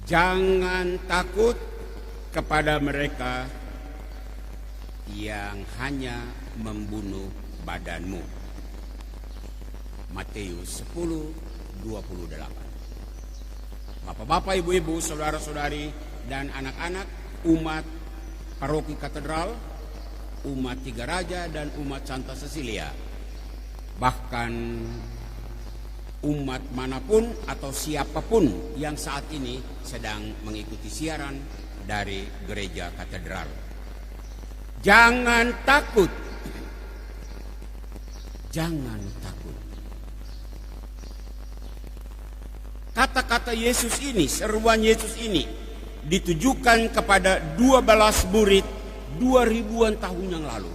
Jangan takut kepada mereka yang hanya membunuh badanmu. Matius 10:28. Bapak-bapak, ibu-ibu, saudara-saudari, dan anak-anak umat Paroki Katedral, umat Tiga Raja, dan umat Santa Cecilia, bahkan umat manapun atau siapapun yang saat ini sedang mengikuti siaran dari Gereja Katedral. Jangan takut. Jangan takut. Kata-kata Yesus ini, seruan Yesus ini ditujukan kepada 12 murid 2000-an tahun yang lalu.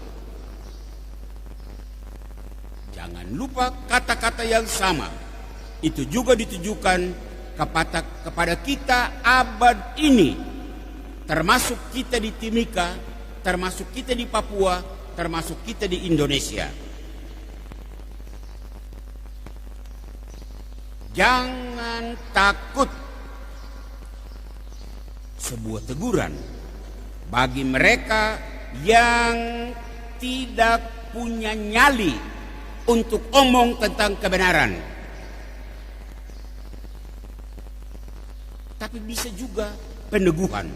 Jangan lupa kata-kata yang sama itu juga ditujukan kepada kita abad ini, termasuk kita di Timika, termasuk kita di Papua, termasuk kita di Indonesia. Jangan takut. Sebuah teguran bagi mereka yang tidak punya nyali untuk omong tentang kebenaran. Tapi bisa juga peneguhan.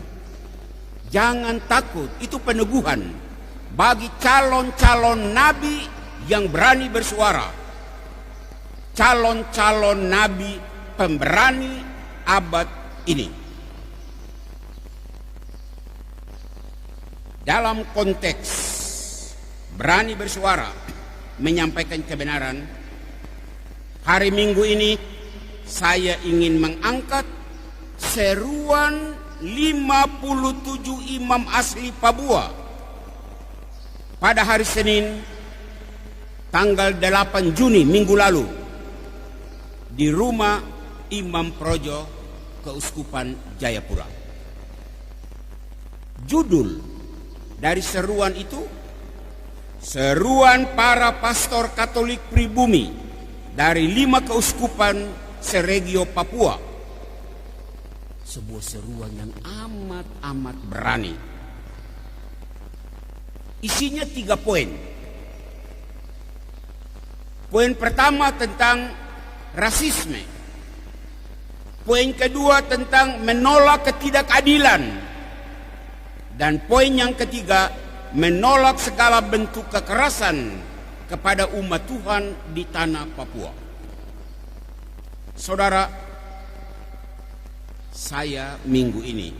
Jangan takut, itu peneguhan bagi calon-calon nabi yang berani bersuara. Calon-calon nabi pemberani abad ini. Dalam konteks berani bersuara, menyampaikan kebenaran, hari Minggu ini saya ingin mengangkat seruan 57 imam asli Papua pada hari Senin tanggal 8 Juni minggu lalu di rumah Imam Projo Keuskupan Jayapura. Judul dari seruan itu, seruan para pastor Katolik pribumi dari 5 keuskupan seregio Papua. Sebuah seruan yang amat berani. Isinya 3 poin. Poin pertama tentang rasisme. Poin kedua tentang menolak ketidakadilan. Dan poin yang ketiga, menolak segala bentuk kekerasan kepada umat Tuhan di tanah Papua. Saudara, saya minggu ini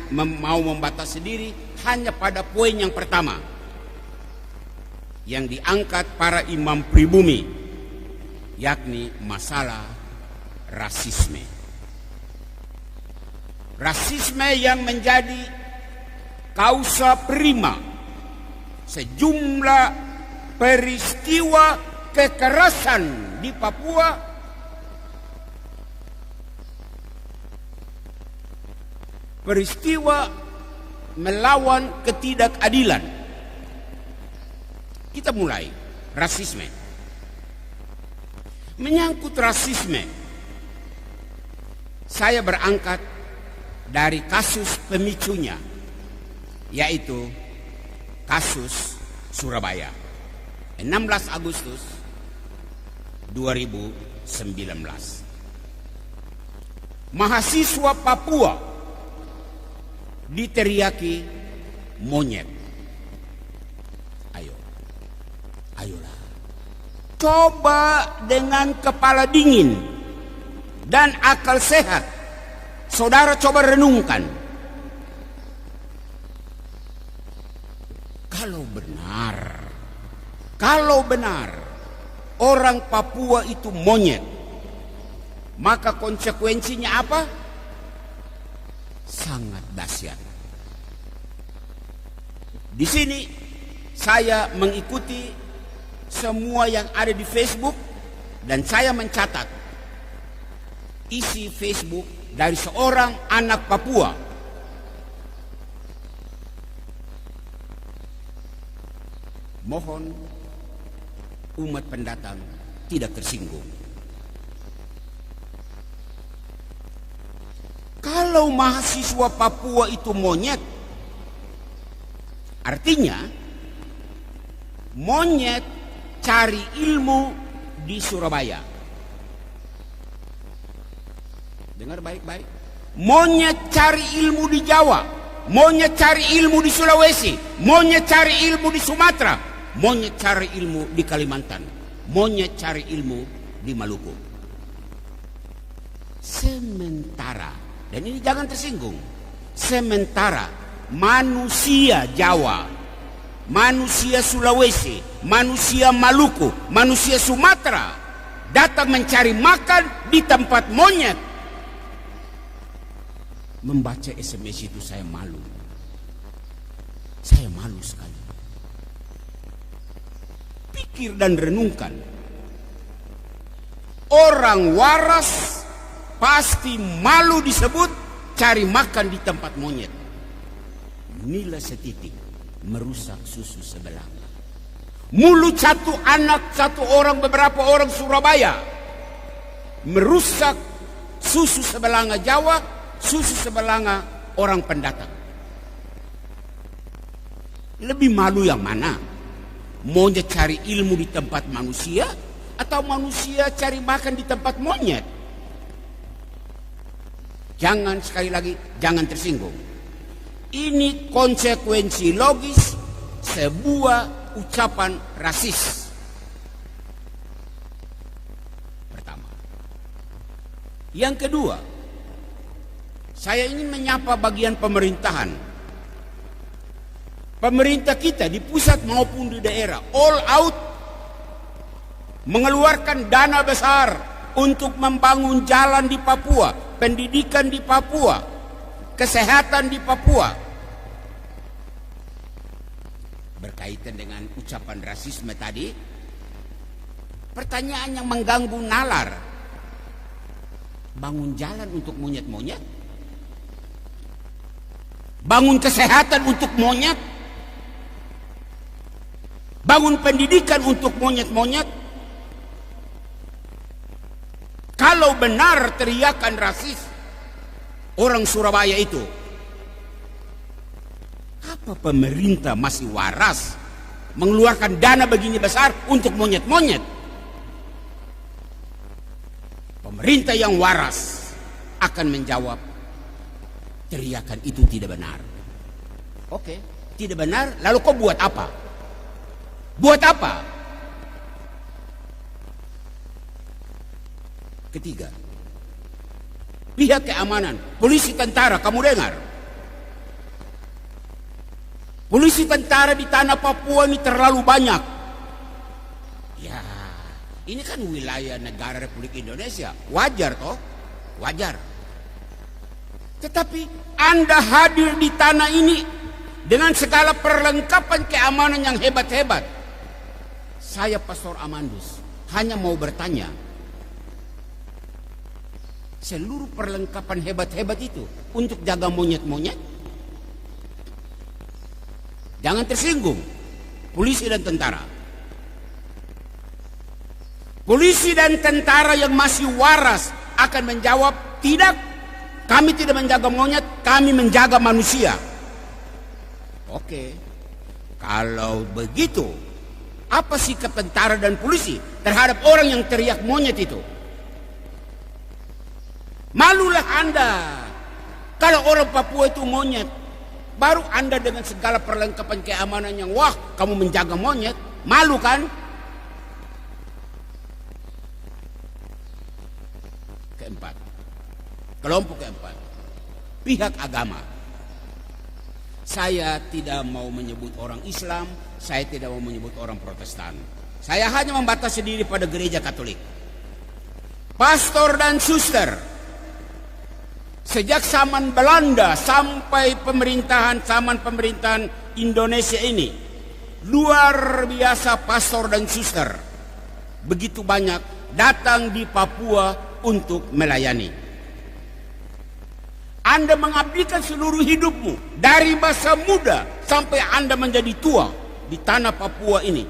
mau membatasi diri hanya pada poin yang pertama yang diangkat para imam pribumi, yakni masalah rasisme. Rasisme yang menjadi kausa prima sejumlah peristiwa kekerasan di Papua, peristiwa melawan ketidakadilan. Kita mulai rasisme. Menyangkut rasisme, saya berangkat dari kasus pemicunya, yaitu kasus Surabaya 16 Agustus 2019. Mahasiswa Papua diteriaki monyet. Ayolah, coba dengan kepala dingin dan akal sehat, saudara coba renungkan. Kalau benar orang Papua itu monyet, maka konsekuensinya apa? Sangat dahsyat. Di sini saya mengikuti semua yang ada di Facebook dan saya mencatat isi Facebook dari seorang anak Papua. Mohon umat pendatang tidak tersinggung. Kalau mahasiswa Papua itu monyet, artinya monyet cari ilmu di Surabaya. Dengar baik-baik. Monyet cari ilmu di Jawa, monyet cari ilmu di Sulawesi, monyet cari ilmu di Sumatera, monyet cari ilmu di Kalimantan, monyet cari ilmu di Maluku. Sementara, dan ini jangan tersinggung, sementara manusia Jawa, manusia Sulawesi, manusia Maluku, manusia Sumatera datang mencari makan di tempat monyet. Membaca SMS itu saya malu. Saya malu sekali. Pikir dan renungkan. Orang waras pasti malu disebut cari makan di tempat monyet. Nilai setitik merusak susu sebelanga. Mulut satu anak, satu orang, beberapa orang Surabaya merusak susu sebelanga Jawa, susu sebelanga orang pendatang. Lebih malu yang mana? Monyet cari ilmu di tempat manusia atau manusia cari makan di tempat monyet? Jangan, sekali lagi, jangan tersinggung. Ini konsekuensi logis sebuah ucapan rasis. Pertama. Yang kedua, saya ingin menyapa bagian pemerintahan. Pemerintah kita di pusat maupun di daerah all out mengeluarkan dana besar untuk membangun jalan di Papua, pendidikan di Papua, kesehatan di Papua. Berkaitan dengan ucapan rasisme tadi, pertanyaan yang mengganggu nalar. Bangun jalan untuk monyet-monyet? Bangun kesehatan untuk monyet? Bangun pendidikan untuk monyet-monyet? Kalau benar teriakan rasis orang Surabaya itu, apa pemerintah masih waras mengeluarkan dana begini besar untuk monyet-monyet? Pemerintah yang waras akan menjawab, teriakan itu tidak benar. Oke, tidak benar, lalu kau buat apa? Buat apa? Ketiga, pihak keamanan, polisi, tentara, kamu dengar? Polisi, tentara di tanah Papua ini terlalu banyak. Ya, ini kan wilayah negara Republik Indonesia, wajar toh? Wajar. Tetapi Anda hadir di tanah ini dengan segala perlengkapan keamanan yang hebat-hebat. Saya Pastor Amandus hanya mau bertanya, seluruh perlengkapan hebat-hebat itu untuk jaga monyet-monyet? Jangan tersinggung, polisi dan tentara. Polisi dan tentara yang masih waras akan menjawab, tidak, kami tidak menjaga monyet, kami menjaga manusia. Oke, kalau begitu, apa sikap tentara dan polisi terhadap orang yang teriak monyet itu? Malulah Anda. Kalau orang Papua itu monyet, baru Anda dengan segala perlengkapan keamanan yang wah, kamu menjaga monyet, malu kan? Keempat, kelompok keempat, pihak agama. Saya tidak mau menyebut orang Islam, saya tidak mau menyebut orang Protestan. Saya hanya membatasi diri pada gereja Katolik. Pastor dan suster, sejak zaman Belanda sampai zaman pemerintahan Indonesia ini, luar biasa pastor dan suster begitu banyak datang di Papua untuk melayani. Anda mengabdikan seluruh hidupmu dari masa muda sampai Anda menjadi tua di tanah Papua ini.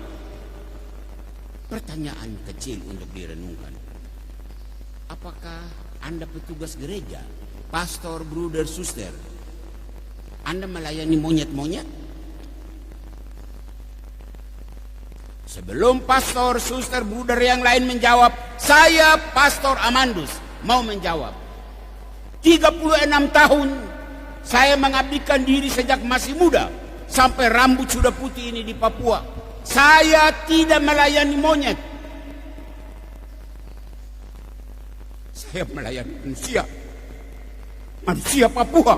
Pertanyaan kecil untuk direnungkan. Apakah Anda petugas gereja, pastor, bruder, suster, Anda melayani monyet-monyet? Sebelum pastor, suster, bruder yang lain menjawab, saya Pastor Amandus mau menjawab. 36 tahun saya mengabdikan diri sejak masih muda sampai rambut sudah putih ini di Papua. Saya tidak melayani monyet. Saya melayani manusia. Manusia Papua.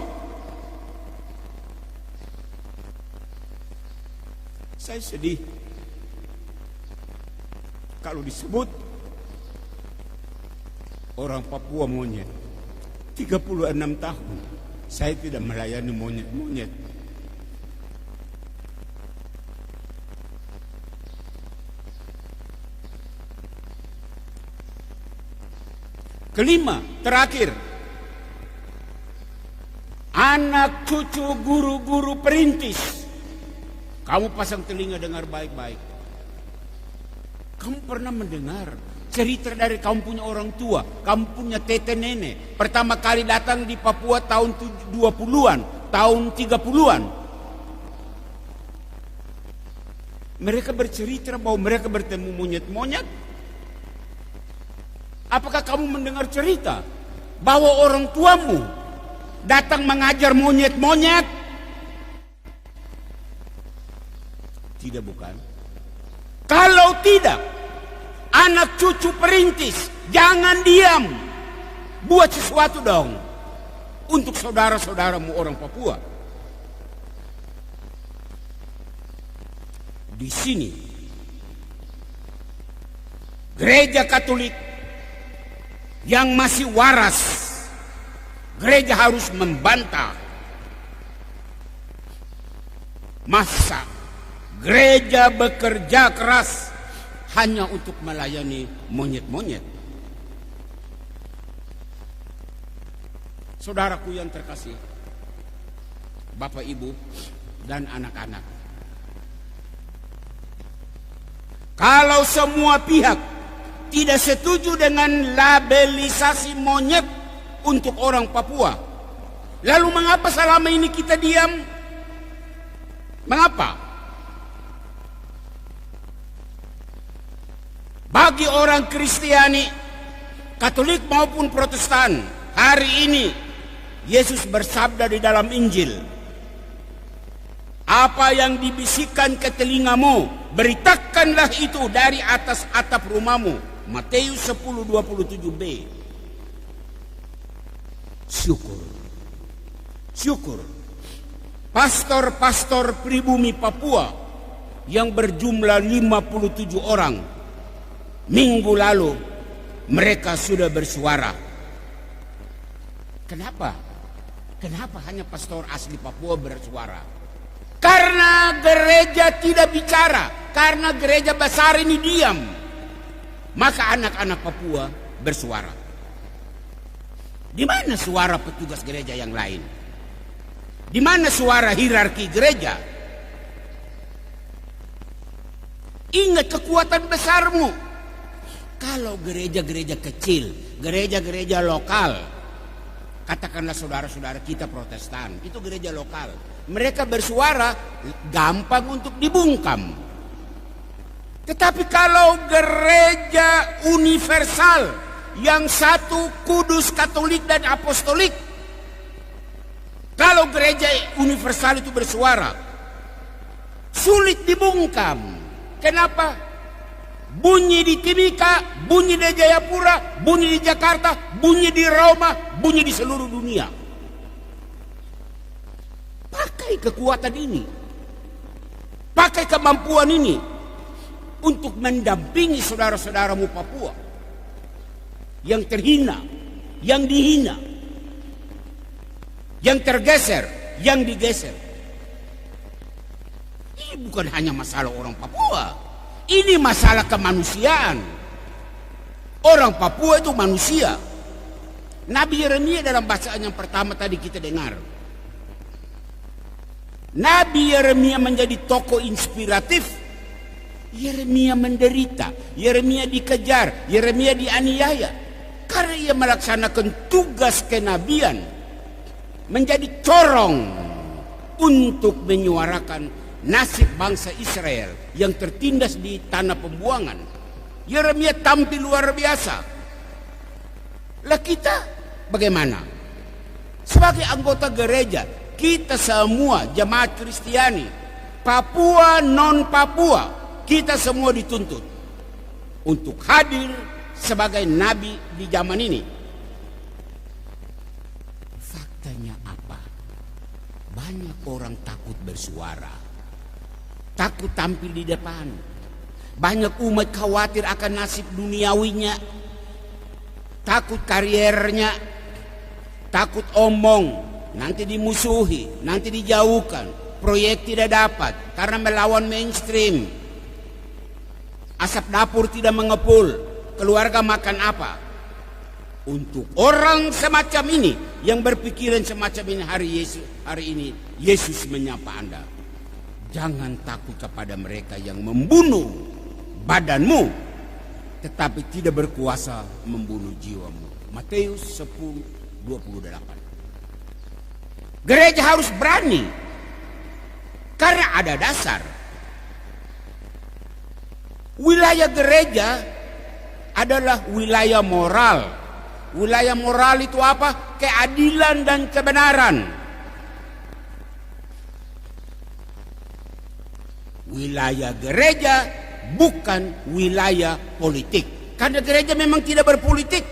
Saya sedih kalau disebut orang Papua monyet. 36 tahun saya tidak melayani monyet-monyet. Kelima, terakhir, anak cucu guru-guru perintis. Kamu pasang telinga dengar baik-baik. Kamu pernah mendengar cerita dari kamu punya orang tua, kamu punya tete nenek, pertama kali datang di Papua tahun 20-an, tahun 30-an. Mereka bercerita bahwa mereka bertemu monyet-monyet. Apakah kamu mendengar cerita bahwa orang tuamu datang mengajar monyet-monyet? Tidak, bukan? Kalau tidak, anak cucu perintis, jangan diam. Buat sesuatu dong untuk saudara-saudaramu orang Papua. Di sini, gereja Katolik yang masih waras, gereja harus membantah masa gereja bekerja keras hanya untuk melayani monyet-monyet. Saudaraku yang terkasih, Bapak, Ibu, dan anak-anak, kalau semua pihak tidak setuju dengan labelisasi monyet untuk orang Papua, lalu mengapa selama ini kita diam? Mengapa? Bagi orang Kristiani, Katolik maupun Protestan, hari ini Yesus bersabda di dalam Injil, apa yang dibisikkan ke telingamu, beritakanlah itu dari atas atap rumahmu. Matius 10:27b. Syukur pastor-pastor pribumi Papua yang berjumlah 57 orang, minggu lalu mereka sudah bersuara. Kenapa hanya pastor asli Papua bersuara? Karena gereja tidak bicara, karena gereja besar ini diam, maka anak-anak Papua bersuara. Di mana suara petugas gereja yang lain? Di mana suara hierarki gereja? Ingat kekuatan besarmu. Kalau gereja-gereja kecil, gereja-gereja lokal, katakanlah saudara-saudara kita Protestan, itu gereja lokal, mereka bersuara gampang untuk dibungkam. Tetapi kalau gereja universal yang satu, kudus, Katolik dan Apostolik, kalau gereja universal itu bersuara, sulit dibungkam. Kenapa? Bunyi di Timika, bunyi di Jayapura, bunyi di Jakarta, bunyi di Roma, bunyi di seluruh dunia. Pakai kekuatan ini, pakai kemampuan ini untuk mendampingi saudara-saudaramu Papua yang terhina, yang dihina, yang tergeser, yang digeser. Ini bukan hanya masalah orang Papua, ini masalah kemanusiaan. Orang Papua itu manusia. Nabi Yeremia dalam bacaan yang pertama tadi kita dengar, Nabi Yeremia menjadi tokoh inspiratif. Yeremia menderita, Yeremia dikejar, Yeremia dianiaya. karena ia melaksanakan tugas kenabian, menjadi corong untuk menyuarakan nasib bangsa Israel yang tertindas di tanah pembuangan. Yeremia tampil luar biasa. Lah kita bagaimana? Sebagai anggota gereja, kita semua jemaat Kristiani, Papua non Papua, kita semua dituntut untuk hadir sebagai nabi di zaman ini. Faktanya apa? Banyak orang takut bersuara, takut tampil di depan. Banyak umat khawatir akan nasib duniawinya, takut kariernya, takut omong, nanti dimusuhi, nanti dijauhkan, proyek tidak dapat karena melawan mainstream. Asap dapur tidak mengepul, keluarga makan apa? Untuk orang semacam ini yang berpikiran semacam ini, hari ini Yesus menyapa Anda. Jangan takut kepada mereka yang membunuh badanmu, tetapi tidak berkuasa membunuh jiwamu. Matius 10:28. Gereja harus berani karena ada dasar. Wilayah gereja adalah wilayah moral. Wilayah moral itu apa? Keadilan dan kebenaran. Wilayah gereja bukan wilayah politik. Karena gereja memang tidak berpolitik.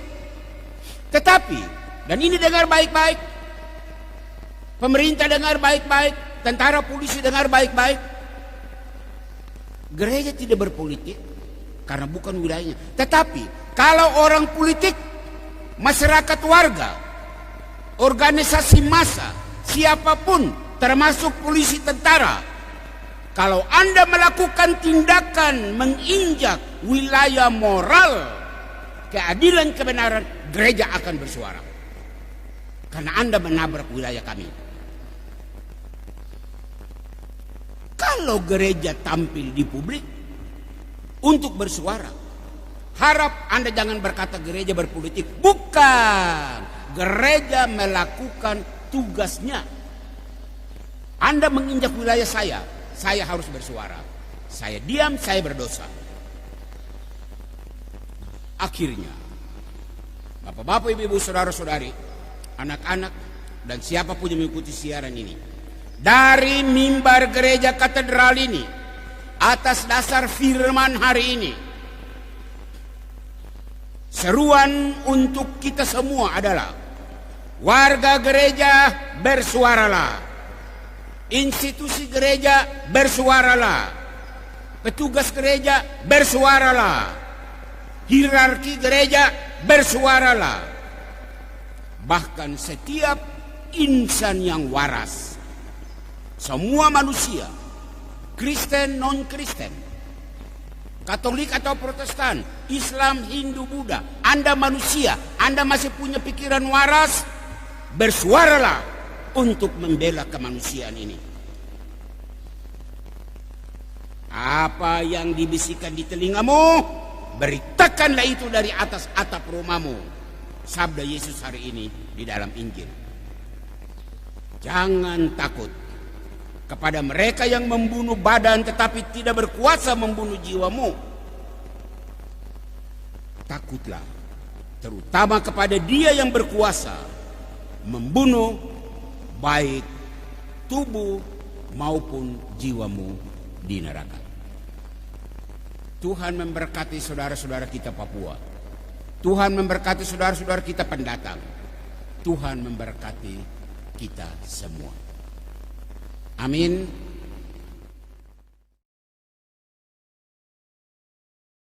Tetapi, dan ini dengar baik-baik, pemerintah dengar baik-baik, tentara polisi dengar baik-baik, gereja tidak berpolitik karena bukan wilayahnya. Tetapi kalau orang politik, masyarakat warga, organisasi massa, siapapun termasuk polisi, tentara, kalau Anda melakukan tindakan menginjak wilayah moral, keadilan, kebenaran, gereja akan bersuara. Karena Anda menabrak wilayah kami. Kalau gereja tampil di publik untuk bersuara, harap Anda jangan berkata gereja berpolitik. Bukan. Gereja melakukan tugasnya. Anda menginjak wilayah saya harus bersuara. Saya diam, saya berdosa. Akhirnya, Bapak-bapak, Ibu-ibu, saudara-saudari, anak-anak, dan siapapun yang mengikuti siaran ini, dari mimbar gereja katedral ini, atas dasar firman hari ini, seruan untuk kita semua adalah: warga gereja bersuaralah, institusi gereja bersuaralah, petugas gereja bersuaralah, hierarki gereja bersuaralah, bahkan setiap insan yang waras. Semua manusia, Kristen, non-Kristen, Katolik atau Protestan, Islam, Hindu, Buddha, Anda manusia, Anda masih punya pikiran waras, bersuaralah untuk membela kemanusiaan ini. Apa yang dibisikkan di telingamu, beritakanlah itu dari atas atap rumahmu. Sabda Yesus hari ini di dalam Injil. Jangan takut kepada mereka yang membunuh badan tetapi tidak berkuasa membunuh jiwamu. Takutlah terutama kepada Dia yang berkuasa membunuh baik tubuh maupun jiwamu di neraka. Tuhan memberkati saudara-saudara kita Papua. Tuhan memberkati saudara-saudara kita pendatang. Tuhan memberkati kita semua. Amin.